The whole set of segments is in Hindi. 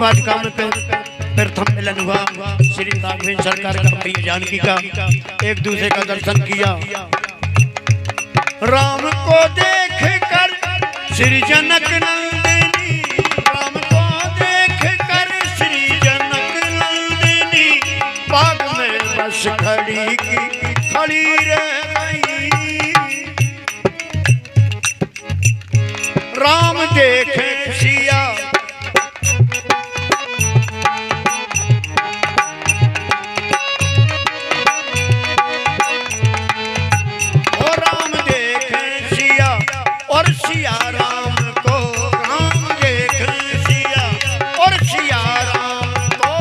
वाटिका में प्रथम मिलन हुआ श्री राघवेंद्र सरकार का मैया जानकी का। एक दूसरे का दर्शन किया। राम को देख कर श्री जनक नंदिनी, राम को देख कर श्री जनक नंदिनी बाग में बस खड़ी की खड़ी रह गई। राम देखे सिया और सिया राम को, राम देख सिया और सिया राम को।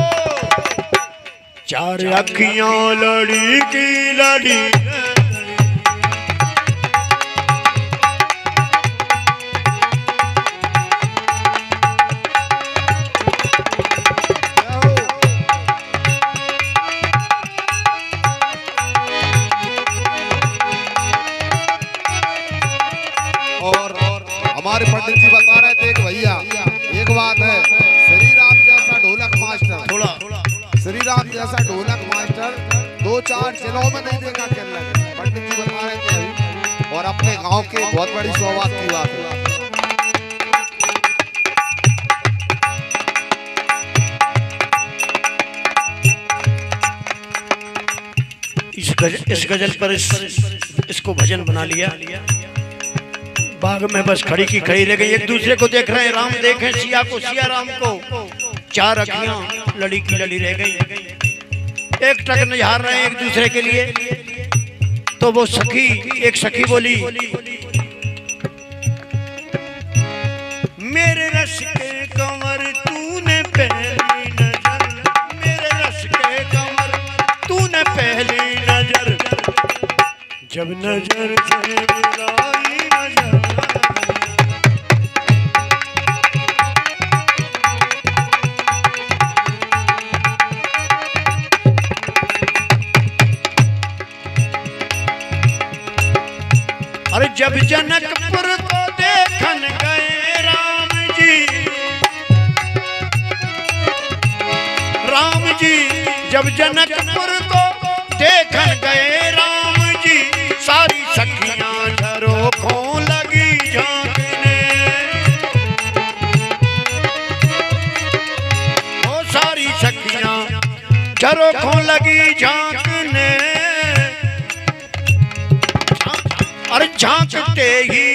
चार अखियां लड़ी की लड़ी, हमारे पंडित जी बता रहे थे कि भैया एक बात है, श्री राम जैसा ढोलक मास्टर, श्री राम जैसा ढोलक मास्टर 2-4 जिलों में नहीं देखा कर लगे। पंडित जी बता रहे थे अभी, और अपने गांव के बहुत बड़ी सौभाग्य की बात है। इस गजल पर इसको भजन बना लिया। बाग में बस खड़ी की खड़ी रह गई। एक दूसरे को देख रहे हैं, राम देखें सिया को, सिया राम को। चार अखियां लड़ी की लड़ी रह गई। एक टक निहार रहे हैं एक दूसरे के लिए। तो वो सखी, एक सखी बोली, मेरे रस के कंवर तूने पहली नजर, मेरे रस के कंवर तूने पहली नजर, जब नजर से मिलाई नजर। अरे जब जनकपुर को देखन गए राम जी, राम जी जब जनकपुर को देखन गए राम जी, सारी सखियां झरोखों लगी झांकने, ओ सारी सखियां झरोखों लगी झांकने। अरे झांकते ही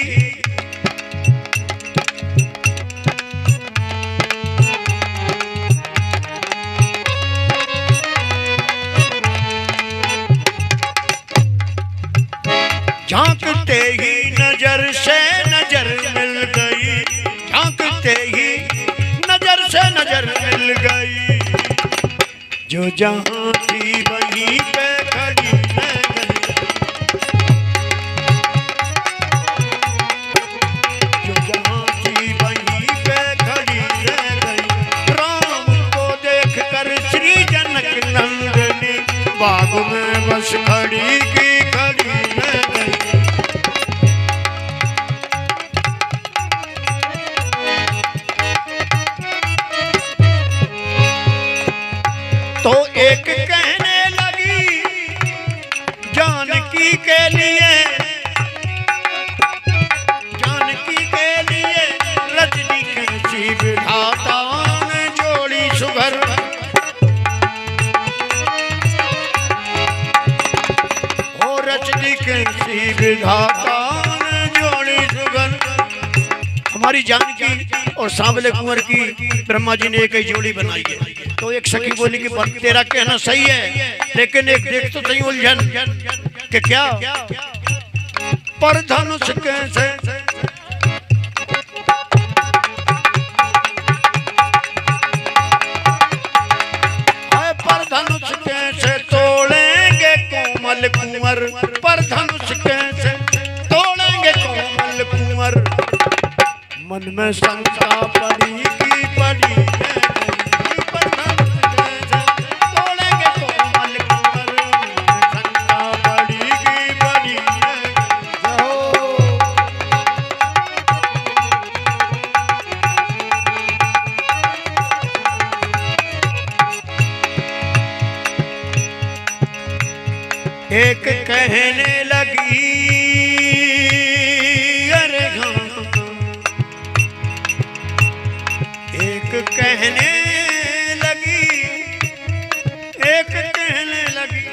झांकते ही नजर से नजर मिल गई, झांकते ही नजर से नजर मिल गई, जो जहां थी वहीं पे खड़ी रह गई, जो जहां थी वहीं पे खड़ी रह गई। राम को देख कर श्री जनक नंदिनी बाग में बस खड़ी की खड़ी रह गई। तो एक कहने लगी जानकी के लिए, जानकी के लिए रजनी कैसी विधाता ने जोड़ी सुघर, हो रजनी कैसी विधाता ने जोड़ी सुघर। हमारी जानकी और सांवले कुंवर की ब्रह्मा जी ने एक ही जोड़ी बनाई है। तो एक सखी बोली कि तेरा कहना सही है, लेकिन एक देख तो सही उलझन कि क्या पर धनुष कैसे, पर धनुष कैसे तोड़ेंगे कोमल कुंवर, पर धनुष कैसे तोड़ेंगे कोमल कुंवर। मन में शंका पड़ी की पड़ी है, एक कहने लगी अरे हाँ, एक कहने लगी, एक कहने लगी,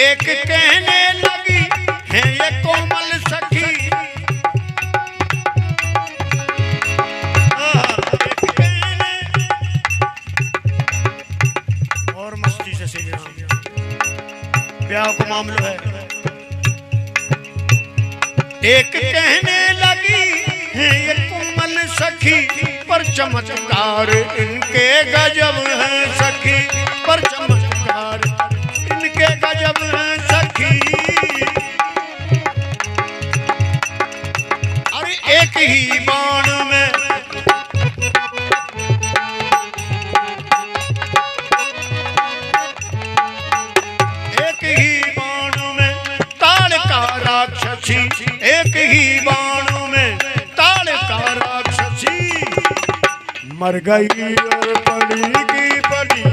एक कहने लगी है ये कोमल सखी, एक कहने और मस्ती से ब्याह को मामला है। एक कहने लगी है ये कोमल सखी, पर चमत्कार इनके गजब है सखी, पर चमत्कार इनके गजब है सखी। अरे एक ही बाण में एक ही बाणों में ताल का राक्षसी, मर गई और पड़ी की पड़ी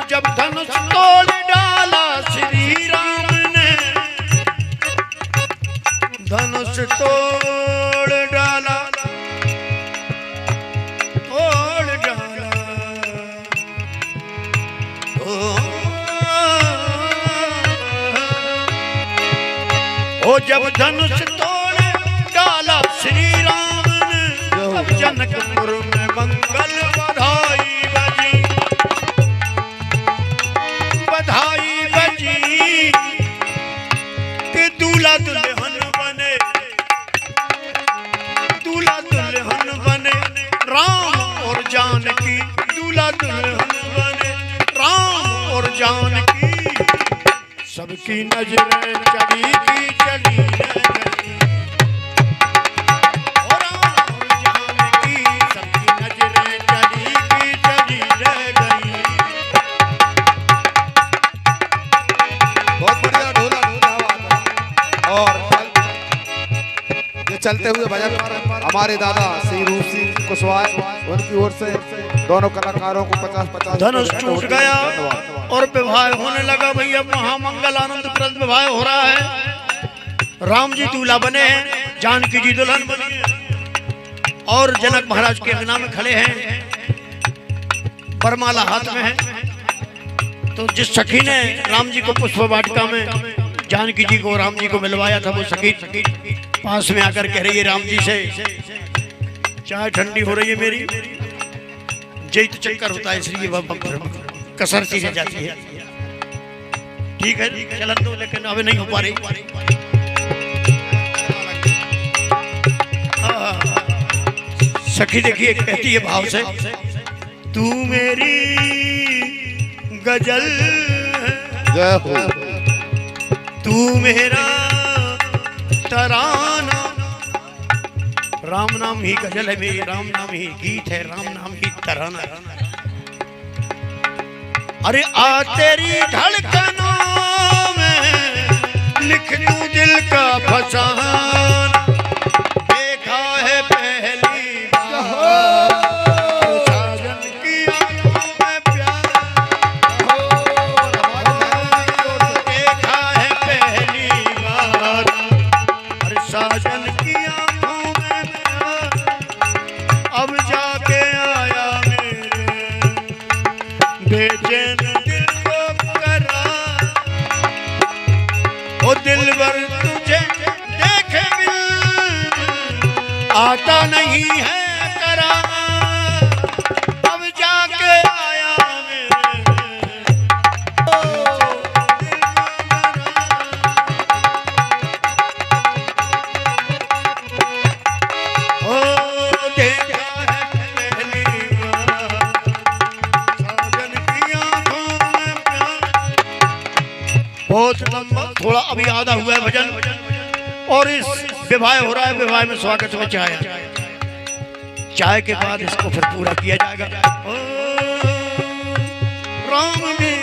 जब धनुष तोड़ डाला श्री राम ने, धनुष तोड़ डाला, ओ जब धनुष तोड़ डाला श्री राम ने, तब जनकपुर में मंगल बधाई बजी, बधाई बजी कि दूल्हा दुल्हन बने, दूल्हा दुल्हन बने राम और जानकी, दूल्हा दुल्हन बने राम और जानकी। सबकी नजरें चली की चली और जानकी, सबकी नजरें चली की चली रह गई। बहुत बढ़िया ढोला ढोला और ये चलते हुए भजन हमारे दादा श्री रूप सिंह कुशवाहा उनकी ओर से दोनों कलाकारों को 50-50 धनुष टूट गया और विवाह होने लगा। भैया महामंगल आनंद प्रद विवाह हो रहा है। राम जी दूल्हा बने हैं, जानकी जी दुल्हन बनी है और जनक महाराज के अंगना में खड़े हैं, वरमाला हाथ में है। तो जिस सखी ने राम जी को पुष्प वाटिका में जानकी जी को राम जी को मिलवाया था, वो सखी पास में आकर कह रही है राम जी से, चाय ठंडी हो रही है मेरी, जय तो चक्कर होता है इसलिए कसर सी रह जाती है। ठीक है चलन दो, लेकिन अब नहीं हो पा रही। सखी देखिए कहती है भाव से, तू मेरी गजल जय हो, तू मेरा तराना, राम नाम ही गजल है मेरी, राम नाम ही गीत है, राम नाम ही तराना। अरे आ तेरी धड़कनों में लिख दूं दिल का फसाना, देखा है पहली बार साजन की आंखों में प्यार, देखा है पहली बार अरे साजन की आंखों में प्यार, अब जाके आया मेरे बेचैन दिल को करार। ओ दिलबर तुझे देखे बिन आता नहीं है करार, अब जाके आया मेरे ओ देखा है पहली बार साजन की आंखों में प्यार। बहुत लंबा, थोड़ा अभी आधा हुआ है भजन और इस विवाह हो रहा है। विवाह में स्वागत में चाय, चाय के बाद इसको फिर पूरा किया जाएगा। ओ राम में